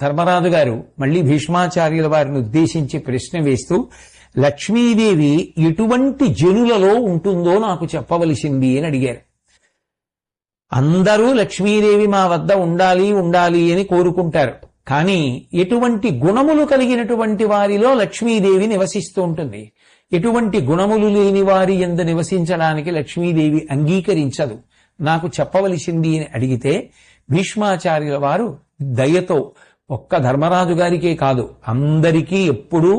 ధర్మరాజు గారు మళ్ళీ భీష్మాచార్యుల వారిని ఉద్దేశించి ప్రశ్న వేస్తూ, లక్ష్మీదేవి ఎటువంటి జనులలో ఉంటుందో నాకు చెప్పవలసింది అని అడిగారు. అందరూ లక్ష్మీదేవి మా వద్ద ఉండాలి ఉండాలి అని కోరుకుంటారు. కానీ ఎటువంటి గుణములు కలిగినటువంటి వారిలో లక్ష్మీదేవి నివసిస్తూ ఉంటుంది. ఎటువంటి గుణములు లేని వారి యందు నివసించడానికి లక్ష్మీదేవి అంగీకరించదు. నాకు చెప్పవలసింది అని అడిగితే భీష్మాచార్యుల వారు దయతో ఒక్క ధర్మరాజు గారికే కాదు అందరికీ ఎప్పుడూ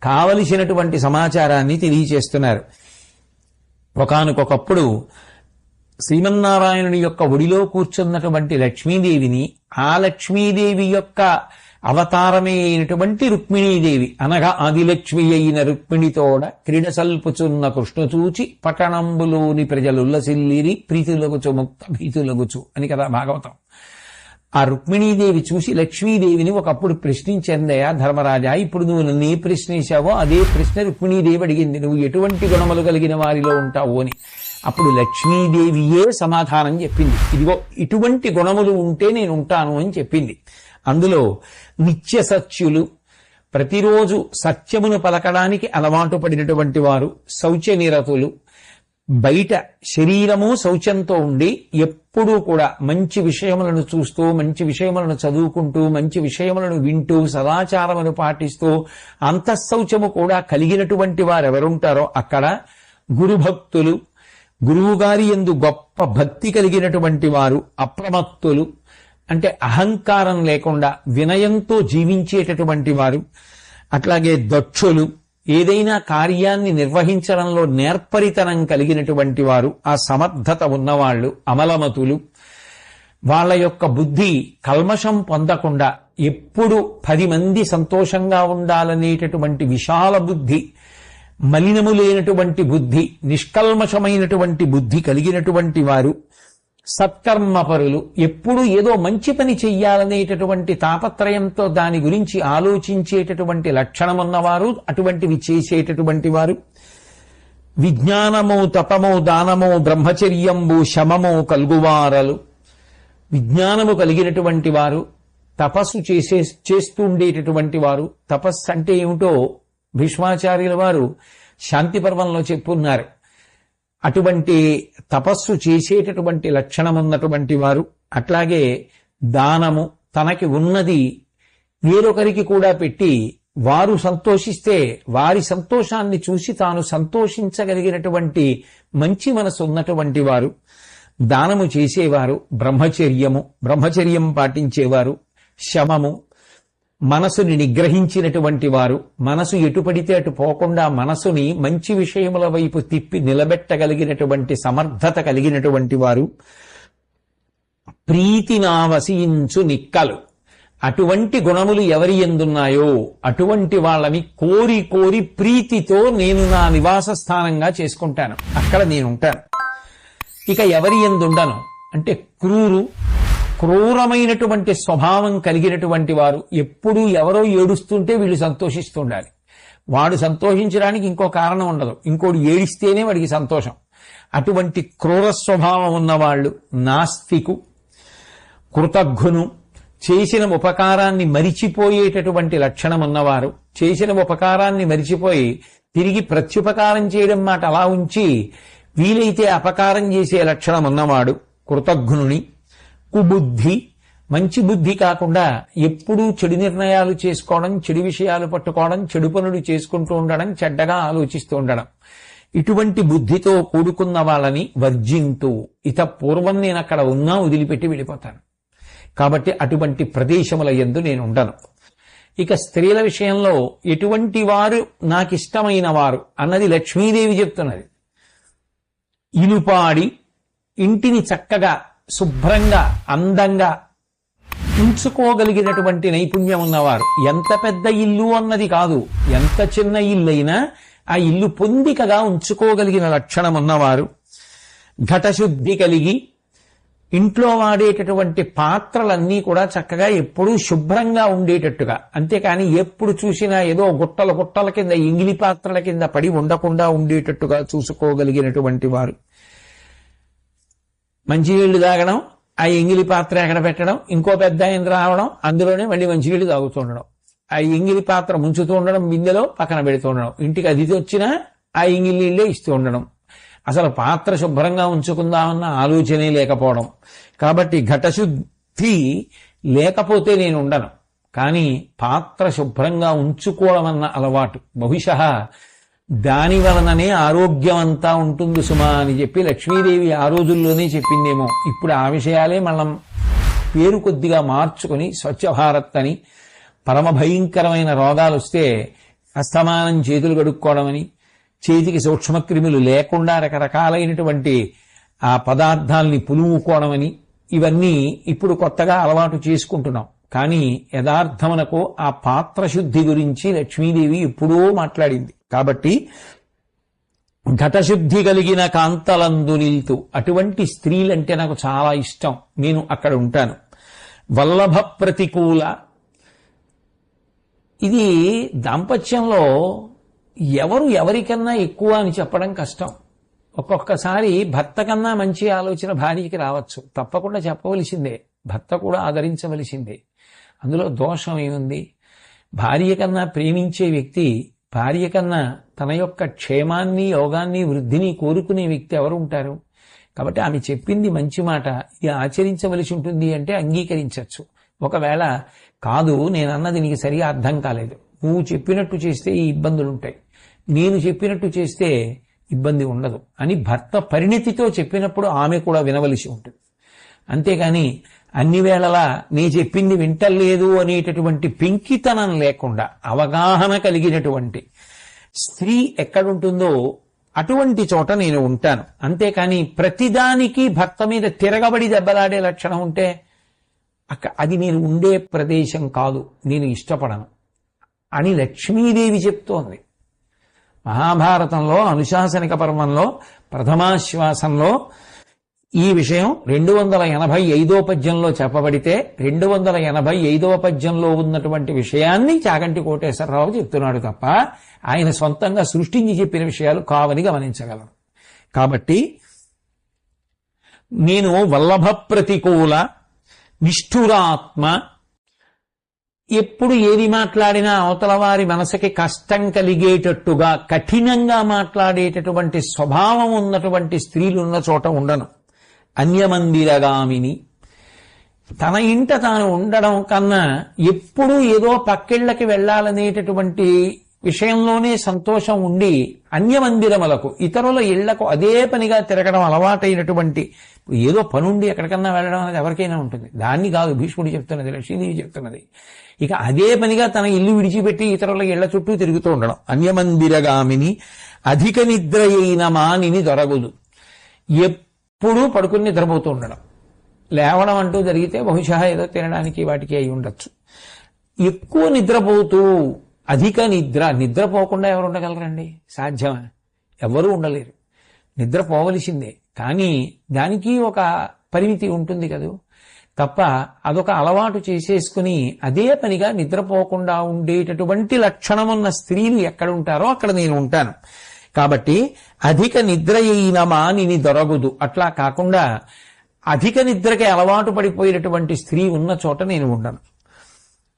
కావలసినటువంటి సమాచారాన్ని తెలియచేస్తున్నారు. ఒకానొకప్పుడు శ్రీమన్నారాయణుని యొక్క ఒడిలో కూర్చున్నటువంటి లక్ష్మీదేవిని, ఆ లక్ష్మీదేవి యొక్క అవతారమే అయినటువంటి రుక్మిణీదేవి అనగా ఆదిలక్ష్మి అయిన రుక్మిణితోడ క్రీడసల్పుచున్న కృష్ణ చూచి పట్టణంబులోని ప్రజలుల్లసిల్లిరి ప్రీతులగుచు ముక్త భీతులగుచు అని కదా భాగవతం. ఆ రుక్మిణీదేవి చూసి లక్ష్మీదేవిని ఒకప్పుడు ప్రశ్నించిందయా ధర్మరాజా, ఇప్పుడు నువ్వు నన్ను ఏ ప్రశ్న వేశావో అదే ప్రశ్న రుక్మిణీదేవి అడిగింది, నువ్వు ఎటువంటి గుణములు కలిగిన వారిలో ఉంటావు అని. అప్పుడు లక్ష్మీదేవియే సమాధానం చెప్పింది, ఇదిగో ఇటువంటి గుణములు ఉంటే నేను ఉంటాను అని చెప్పింది. అందులో నిత్య సత్యులు, ప్రతిరోజు సత్యమును పలకడానికి అలవాటు పడినటువంటి వారు, శౌచనిరతులు, బయట శరీరము శౌచంతో ఉండి ఎప్పుడూ కూడా మంచి విషయములను చూస్తూ, మంచి విషయములను చదువుకుంటూ, మంచి విషయములను వింటూ, సదాచారమును పాటిస్తూ అంతఃశౌచము కూడా కలిగినటువంటి వారు ఎవరుంటారో అక్కడ గురుభక్తులు, గురువుగారి యందు గొప్ప భక్తి కలిగినటువంటి వారు, అప్రమత్తులు అంటే అహంకారం లేకుండా వినయంతో జీవించేటటువంటి వారు, అట్లాగే దక్షులు, ఏదైనా కార్యాన్ని నిర్వహించడంలో నేర్పరితనం కలిగినటువంటి వారు, ఆ సమర్థత ఉన్నవాళ్లు, అమలమతులు, వాళ్ళ యొక్క బుద్ధి కల్మషం పొందకుండా ఎప్పుడు 10 మంది సంతోషంగా ఉండాలనేటటువంటి విశాల బుద్ధి, మలినము లేనటువంటి బుద్ధి, నిష్కల్మషమైనటువంటి బుద్ధి కలిగినటువంటి వారు, సత్కర్మపరులు, ఎప్పుడు ఏదో మంచి పని చెయ్యాలనేటటువంటి తాపత్రయంతో దాని గురించి ఆలోచించేటటువంటి లక్షణమున్నవారు, అటువంటివి చేసేటటువంటి వారు, విజ్ఞానము తపము దానము బ్రహ్మచర్యంబు శమము కల్గువారలు, విజ్ఞానము కలిగినటువంటి వారు, తపస్సు చేస్తూ ఉండేటటువంటి వారు. తపస్సు అంటే ఏమిటో భీష్మాచార్యుల వారు శాంతి పర్వంలో చెప్పున్నారు. అటువంటి తపస్సు చేసేటటువంటి లక్షణమున్నటువంటి వారు, అట్లాగే దానము, తనకి ఉన్నది వేరొకరికి కూడా పెట్టి వారు సంతోషిస్తే వారి సంతోషాన్ని చూసి తాను సంతోషించగలిగినటువంటి మంచి మనసు ఉన్నటువంటి వారు, దానము చేసేవారు, బ్రహ్మచర్యం పాటించేవారు, శమము, మనసుని నిగ్రహించినటువంటి వారు, మనసు ఎటు పడితే అటు పోకుండా మనసుని మంచి విషయముల వైపు తిప్పి నిలబెట్టగలిగినటువంటి సమర్థత కలిగినటువంటి వారు, ప్రీతి నావసించు నిక్కలు, అటువంటి గుణములు ఎవరి ఎందున్నాయో అటువంటి వాళ్ళని కోరి కోరి ప్రీతితో నేను నా నివాస స్థానంగా చేసుకుంటాను, అక్కడ నేనుంటాను. ఇక ఎవరి ఎందుండను అంటే క్రూరమైనటువంటి స్వభావం కలిగినటువంటి వారు, ఎప్పుడూ ఎవరో ఏడుస్తుంటే వీళ్ళు సంతోషిస్తుండాలి. వాడు సంతోషించడానికి ఇంకో కారణం ఉండదు, ఇంకోటి ఏడిస్తేనే వాడికి సంతోషం. అటువంటి క్రూర స్వభావం ఉన్నవాళ్ళు, నాస్తికు, కృతజ్ఞును, చేసిన ఉపకారాన్ని మరిచిపోయేటటువంటి లక్షణం ఉన్నవారు, చేసిన ఉపకారాన్ని మరిచిపోయి తిరిగి ప్రత్యుపకారం చేయడం మాట అలా ఉంచి వీలైతే అపకారం చేసే లక్షణం ఉన్నవాడు కృతజ్ఞుని. కుబుద్ధి, మంచి బుద్ధి కాకుండా ఎప్పుడూ చెడు నిర్ణయాలు చేసుకోవడం, చెడు విషయాలు పట్టుకోవడం, చెడు పనులు చేసుకుంటూ ఉండడం, చెడ్డగా ఆలోచిస్తూ ఉండడం, ఇటువంటి బుద్ధితో కూడుకున్న వాళ్ళని వర్జింతూ, పూర్వం నేను అక్కడ ఉన్నా వదిలిపెట్టి వెళ్ళిపోతాను, కాబట్టి అటువంటి ప్రదేశముల యందు నేను ఉండను. ఇక స్త్రీల విషయంలో ఎటువంటి వారు నాకిష్టమైన వారు అన్నది లక్ష్మీదేవి చెప్తున్నది. ఇనుపాడి ఇంటిని చక్కగా శుభ్రంగా అందంగా ఉంచుకోగలిగినటువంటి నైపుణ్యం ఉన్నవారు, ఎంత పెద్ద ఇల్లు అన్నది కాదు, ఎంత చిన్న ఇల్లైనా ఆ ఇల్లు పొందికగా ఉంచుకోగలిగిన లక్షణం ఉన్నవారు, ఘటశుద్ధి కలిగి ఇంట్లో వాడేటటువంటి పాత్రలన్నీ కూడా చక్కగా ఎప్పుడూ శుభ్రంగా ఉండేటట్టుగా, అంతేకాని ఎప్పుడు చూసినా ఏదో గుట్టల కింద ఇంగిలి పాత్రల కింద పడి ఉండకుండా ఉండేటట్టుగా చూసుకోగలిగినటువంటి వారు, మంచినీళ్లు తాగడం ఆ ఎంగిలి పాత్ర ఎక్కడ పెట్టడం, ఇంకో పెద్ద ఆయన రావడం, అందులోనే మళ్ళీ మంచినీళ్ళు తాగుతుండడం, ఆ ఎంగిలి పాత్ర ముంచుతూ ఉండడం, బిందెలో పక్కన పెడుతూ ఉండడం, ఇంటికి అతిథి వచ్చినా ఆ ఎంగిలి నీళ్ళే ఇస్తూ ఉండడం, అసలు పాత్ర శుభ్రంగా ఉంచుకుందామన్న ఆలోచనే లేకపోవడం. కాబట్టి ఘటశుద్ధి లేకపోతే నేను ఉండను, కానీ పాత్ర శుభ్రంగా ఉంచుకోవడం అన్న అలవాటు బహుశः దాని వలననే ఆరోగ్యం అంతా ఉంటుంది సుమా అని చెప్పి లక్ష్మీదేవి ఆ రోజుల్లోనే చెప్పిందేమో. ఇప్పుడు ఆ విషయాలే మనం పేరు కొద్దిగా మార్చుకొని స్వచ్ఛ భారత్ అని, పరమ భయంకరమైన రోగాలు వస్తే అస్తమానం చేతులు కడుక్కోవడమని, చేతికి సూక్ష్మక్రిములు లేకుండా రకరకాలైనటువంటి ఆ పదార్థాల్ని పులుముకోవడమని, ఇవన్నీ ఇప్పుడు కొత్తగా అలవాటు చేసుకుంటున్నాం. కానీ యథార్థమునకు ఆ పాత్ర శుద్ధి గురించి లక్ష్మీదేవి ఎప్పుడో మాట్లాడింది. కాబట్టి ఘటశుద్ధి కలిగిన కాంతలందు నిల్తు, అటువంటి స్త్రీలంటే నాకు చాలా ఇష్టం, నేను అక్కడ ఉంటాను. వల్లభ ప్రతికూల, ఇది దాంపత్యంలో ఎవరు ఎవరికన్నా ఎక్కువ అని చెప్పడం కష్టం. ఒక్కొక్కసారి భర్త కన్నా మంచి ఆలోచన భార్యకి రావచ్చు, తప్పకుండా చెప్పవలసిందే, భర్త కూడా ఆదరించవలసిందే, అందులో దోషం ఏముంది? భార్య కన్నా ప్రేమించే వ్యక్తి, భార్య కన్నా తన యొక్క క్షేమాన్ని, యోగాన్ని, వృద్ధిని కోరుకునే వ్యక్తి ఎవరు ఉంటారు? కాబట్టి ఆమె చెప్పింది మంచి మాట, ఇది ఆచరించవలసి ఉంటుంది అంటే అంగీకరించవచ్చు. ఒకవేళ కాదు, నేను అన్నది నీకు సరిగా అర్థం కాలేదు, నువ్వు చెప్పినట్టు చేస్తే ఈ ఇబ్బందులు ఉంటాయి, నేను చెప్పినట్టు చేస్తే ఇబ్బంది ఉండదు అని భర్త పరిణితితో చెప్పినప్పుడు ఆమె కూడా వినవలసి ఉంటుంది. అంతేగాని అన్ని వేళలా నీ చెప్పింది వింటలేదు అనేటటువంటి పెంకితనం లేకుండా అవగాహన కలిగినటువంటి స్త్రీ ఎక్కడుంటుందో అటువంటి చోట నేను ఉంటాను. అంతేకాని ప్రతిదానికి భర్త మీద తిరగబడి దెబ్బలాడే లక్షణం ఉంటే అది నేను ఉండే ప్రదేశం కాదు, నేను ఇష్టపడను అని లక్ష్మీదేవి చెప్తోంది. మహాభారతంలో అనుశాసనిక పర్వంలో ప్రథమాశ్వాసంలో ఈ విషయం 285వ పద్యంలో చెప్పబడితే 285వ పద్యంలో ఉన్నటువంటి విషయాన్ని చాగంటి కోటేశ్వరరావు చెప్తున్నాడు తప్ప ఆయన సొంతంగా సృష్టించి చెప్పిన విషయాలు కావని గమనించగలను. కాబట్టి నేను వల్లభ ప్రతికూల నిష్ఠురాత్మ, ఎప్పుడు ఏది మాట్లాడినా అవతల వారి మనసుకి కష్టం కలిగేటట్టుగా కఠినంగా మాట్లాడేటటువంటి స్వభావం ఉన్నటువంటి స్త్రీలు ఉన్న చోట ఉండను. అన్యమందిరగామిని, తన ఇంట తాను ఉండడం కన్నా ఎప్పుడూ ఏదో పక్కిళ్లకి వెళ్లాలనేటటువంటి విషయంలోనే సంతోషం ఉండి అన్యమందిరములకు, ఇతరుల ఇళ్లకు అదే పనిగా తిరగడం అలవాటైనటువంటి, ఏదో పనుండి ఎక్కడికన్నా వెళ్ళడం అనేది ఎవరికైనా ఉంటుంది, దాన్ని కాదు భీష్ముడు చెప్తున్నది, లక్ష్మీదేవి చెప్తున్నది. ఇక అదే పనిగా తన ఇల్లు విడిచిపెట్టి ఇతరుల ఇళ్ల చుట్టూ తిరుగుతూ ఉండడం. అన్యమందిరగామిని అధిక నిద్ర అయిన మానిని దొరగదు, ఎప్పుడూ పడుకుని నిద్రపోతూ ఉండడం, లేవడం అంటూ జరిగితే బహుశా ఏదో తినడానికి వాటికి అయి ఉండొచ్చు. ఎక్కువ నిద్రపోతూ అధిక నిద్రపోకుండా ఎవరు ఉండగలరండి? సాధ్యమా? ఎవరూ ఉండలేరు, నిద్రపోవలసిందే. కానీ దానికి ఒక పరిమితి ఉంటుంది కదూ, తప్ప అదొక అలవాటు చేసేసుకుని అదే పనిగా నిద్రపోకుండా ఉండేటటువంటి లక్షణమున్న స్త్రీలు ఎక్కడ ఉంటారో అక్కడ నేను ఉంటాను. కాబట్టి అధిక నిద్ర అయిన మానిని దొరగదు, అట్లా కాకుండా అధిక నిద్రకి అలవాటు పడిపోయినటువంటి స్త్రీ ఉన్న చోట నేను ఉండను.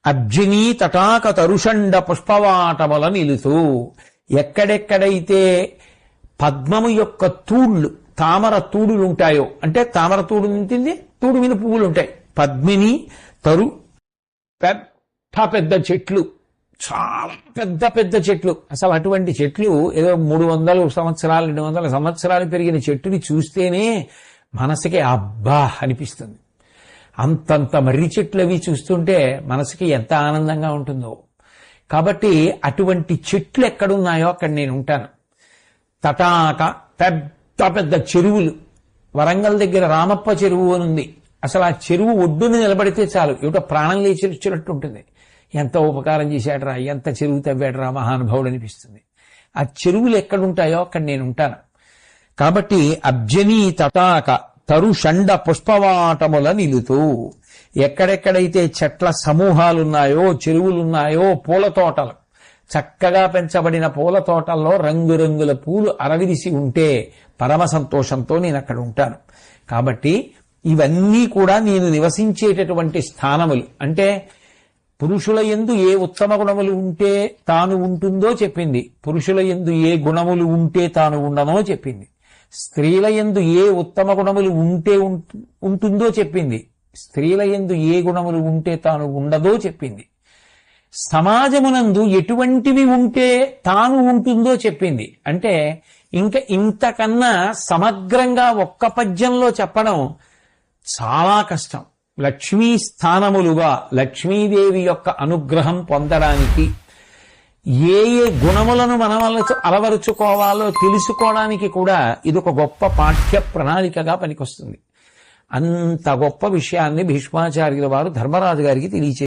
అర్జునీ తటాక తరుషండ పుష్పవాటముల నిలుతూ, ఎక్కడెక్కడైతే పద్మము యొక్క తూళ్లు, తామర తూడులుంటాయో, అంటే తామర తూడు ఉంటుంది, తూడు మీద పువ్వులు ఉంటాయి, పద్మిని తరు, పెద్ద పెద్ద చెట్లు, చాలా పెద్ద పెద్ద చెట్లు, అసలు అటువంటి చెట్లు ఏదో 300 సంవత్సరాలు 200 సంవత్సరాలు పెరిగిన చెట్టుని చూస్తేనే మనసుకి అబ్బా అనిపిస్తుంది. అంతంత మర్రి చెట్లు అవి చూస్తుంటే మనసుకి ఎంత ఆనందంగా ఉంటుందో. కాబట్టి అటువంటి చెట్లు ఎక్కడున్నాయో అక్కడ నేను ఉంటాను. తటాక పెద్ద పెద్ద చెరువులు, వరంగల్ దగ్గర రామప్ప చెరువు అని ఉంది, అసలు ఆ చెరువు ఒడ్డున నిలబడితే చాలు ఏమిటో ప్రాణం లేచినట్టు ఉంటుంది. ఎంత ఉపకారం చేశాడరా, ఎంత చెరువు తవ్వాడరా మహానుభావుడు అనిపిస్తుంది. ఆ చెరువులు ఎక్కడుంటాయో అక్కడ నేను ఉంటాను. కాబట్టి అబ్జనీ తటాక తరు షండ పుష్పవాటముల నిలుతూ, ఎక్కడెక్కడైతే చెట్ల సమూహాలున్నాయో, చెరువులున్నాయో, పూల తోటలు, చక్కగా పెంచబడిన పూల తోటల్లో రంగురంగుల పూలు అరవిరిసి ఉంటే పరమ సంతోషంతో నేను అక్కడ ఉంటాను. కాబట్టి ఇవన్నీ కూడా నేను నివసించేటటువంటి స్థానములు. అంటే పురుషుల యందు ఏ ఉత్తమ గుణములు ఉంటే తాను ఉంటుందో చెప్పింది, పురుషుల యందు ఏ గుణములు ఉంటే తాను ఉండనో చెప్పింది. స్త్రీల యందు ఏ ఉత్తమ గుణములు ఉంటే ఉంటుందో చెప్పింది, స్త్రీల యందు ఏ గుణములు ఉంటే తాను ఉండదో చెప్పింది. సమాజమునందు ఎటువంటివి ఉంటే తాను ఉంటుందో చెప్పింది. అంటే ఇంకా ఇంతకన్నా సమగ్రంగా ఒక్క పద్యంలో చెప్పడం చాలా కష్టం. లక్ష్మీ స్థానములుగా లక్ష్మీదేవి యొక్క అనుగ్రహం పొందడానికి ఏ ఏ గుణములను మనం అలవరుచుకోవాలో తెలుసుకోవడానికి కూడా ఇది ఒక గొప్ప పాఠ్య ప్రణాళికగా పనికొస్తుంది. అంత గొప్ప విషయాన్ని భీష్మాచార్యుల వారు ధర్మరాజు గారికి తెలియచేశారు.